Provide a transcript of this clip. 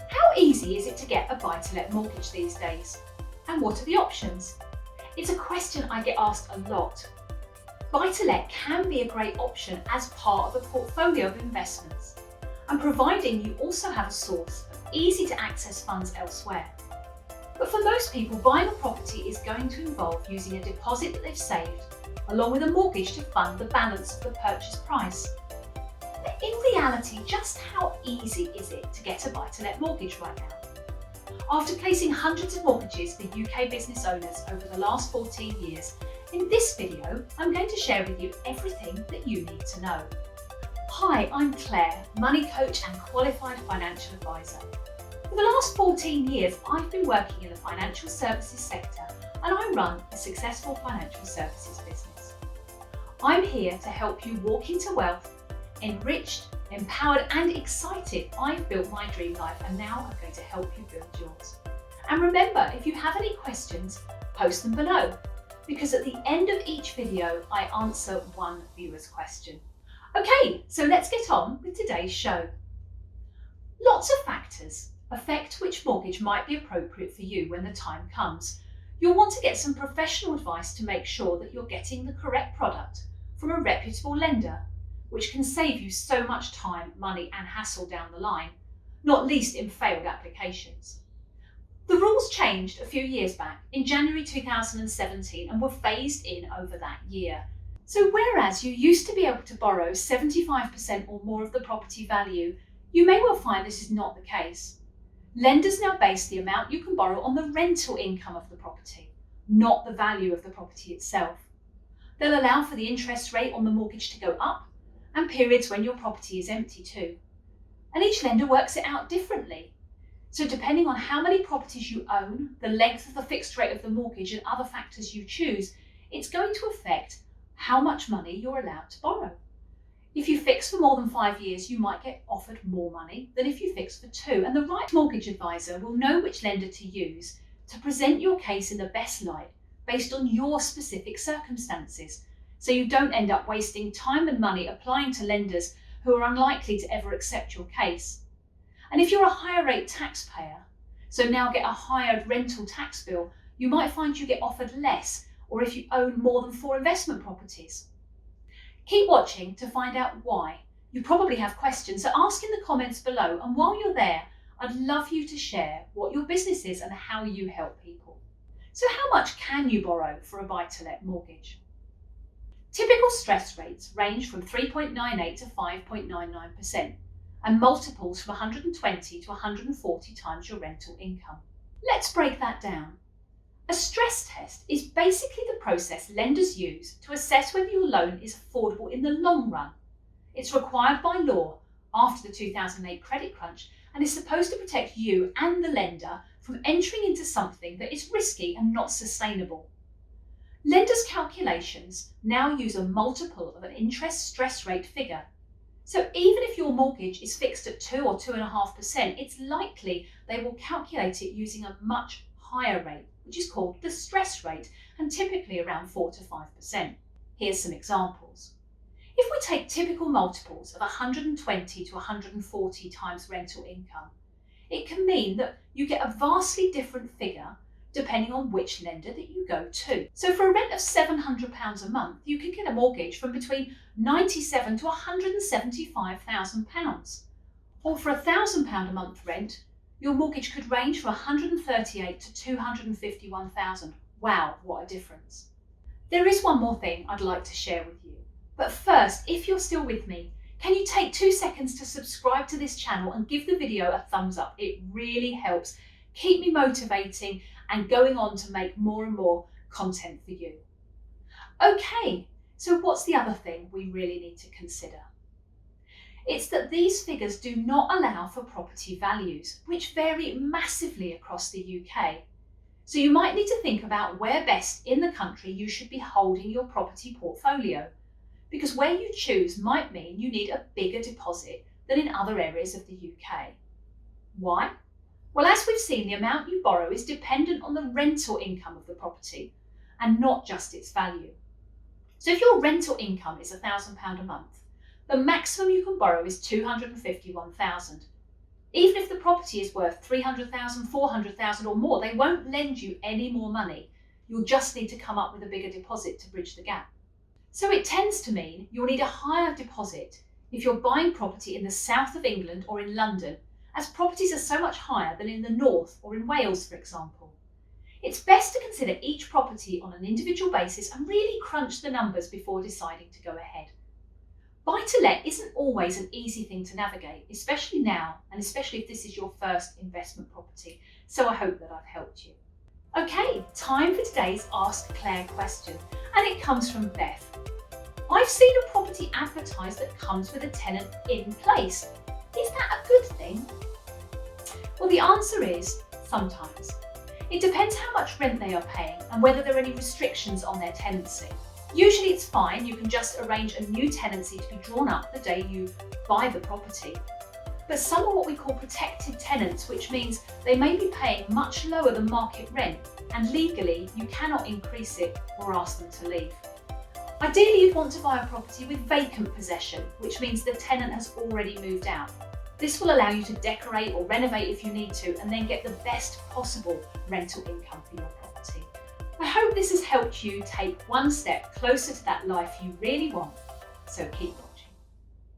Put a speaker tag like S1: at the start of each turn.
S1: How easy is it to get a buy-to-let mortgage these days? And what are the options? It's a question I get asked a lot. Buy-to-let can be a great option as part of a portfolio of investments, and providing you also have a source of easy to access funds elsewhere. But for most people, buying a property is going to involve using a deposit that they've saved, along with a mortgage to fund the balance of the purchase price. But in reality, just how easy is it to get a buy-to-let mortgage right now? After placing hundreds of mortgages for UK business owners over the last 14 years, in this video, I'm going to share with you everything that you need to know. Hi, I'm Claire, money coach and qualified financial advisor. For the last 14 years, I've been working in the financial services sector, and I run a successful financial services business. I'm here to help you walk into wealth, enriched, empowered and excited. I've built my dream life, and now I'm going to help you build yours. And remember, if you have any questions, post them below, because at the end of each video, I answer one viewer's question. Okay, so let's get on with today's show. Lots of factors affect which mortgage might be appropriate for you when the time comes. You'll want to get some professional advice to make sure that you're getting the correct product from a reputable lender, which can save you so much time, money and hassle down the line, not least in failed applications. The rules changed a few years back in January 2017 and were phased in over that year. So whereas you used to be able to borrow 75% or more of the property value, you may well find this is not the case. Lenders now base the amount you can borrow on the rental income of the property, not the value of the property itself. They'll allow for the interest rate on the mortgage to go up and periods when your property is empty too. And each lender works it out differently. So depending on how many properties you own, the length of the fixed rate of the mortgage and other factors you choose, it's going to affect how much money you're allowed to borrow. If you fix for more than 5 years, you might get offered more money than if you fix for 2. And the right mortgage advisor will know which lender to use to present your case in the best light based on your specific circumstances, so you don't end up wasting time and money applying to lenders who are unlikely to ever accept your case. And if you're a higher rate taxpayer, so now get a higher rental tax bill, you might find you get offered less, or if you own more than 4 investment properties. Keep watching to find out why. You probably have questions, so ask in the comments below, and while you're there, I'd love you to share what your business is and how you help people. So how much can you borrow for a buy-to-let mortgage? Typical stress rates range from 3.98 to 5.99%, and multiples from 120 to 140 times your rental income. Let's break that down. A stress test is basically the process lenders use to assess whether your loan is affordable in the long run. It's required by law after the 2008 credit crunch and is supposed to protect you and the lender from entering into something that is risky and not sustainable. Lenders' calculations now use a multiple of an interest stress rate figure. So even if your mortgage is fixed at 2 or 2.5%, it's likely they will calculate it using a much higher rate, which is called the stress rate, and typically around 4 to 5%. Here's some examples. If we take typical multiples of 120 to 140 times rental income, it can mean that you get a vastly different figure depending on which lender that you go to. So for a rent of £700 a month, you can get a mortgage from between £97,000 to £175,000. Or for £1,000 a month rent, your mortgage could range from £138,000 to £251,000. Wow, what a difference. There is one more thing I'd like to share with you. But first, if you're still with me, can you take 2 seconds to subscribe to this channel and give the video a thumbs up? It really helps keep me motivating and going on to make more and more content for you. Okay, so what's the other thing we really need to consider? It's that these figures do not allow for property values, which vary massively across the UK. So you might need to think about where best in the country you should be holding your property portfolio, because where you choose might mean you need a bigger deposit than in other areas of the UK. Why? Well, as we've seen, the amount you borrow is dependent on the rental income of the property and not just its value. So if your rental income is £1,000 a month, the maximum you can borrow is £251,000. Even if the property is worth 300,000, 400,000 or more, they won't lend you any more money. You'll just need to come up with a bigger deposit to bridge the gap. So it tends to mean you'll need a higher deposit if you're buying property in the south of England or in London, as properties are so much higher than in the north or in Wales, for example. It's best to consider each property on an individual basis and really crunch the numbers before deciding to go ahead. Buy-to-let isn't always an easy thing to navigate, especially now, and especially if this is your first investment property. So I hope that I've helped you. Okay, time for today's Ask Claire question, and it comes from Beth. I've seen a property advertised that comes with a tenant in place. Is that a good thing? Well, the answer is sometimes. It depends how much rent they are paying and whether there are any restrictions on their tenancy. Usually it's fine, you can just arrange a new tenancy to be drawn up the day you buy the property. But some are what we call protected tenants, which means they may be paying much lower than market rent, and legally you cannot increase it or ask them to leave. Ideally, you'd want to buy a property with vacant possession, which means the tenant has already moved out. This will allow you to decorate or renovate if you need to, and then get the best possible rental income for your property. I hope this has helped you take one step closer to that life you really want. So keep on.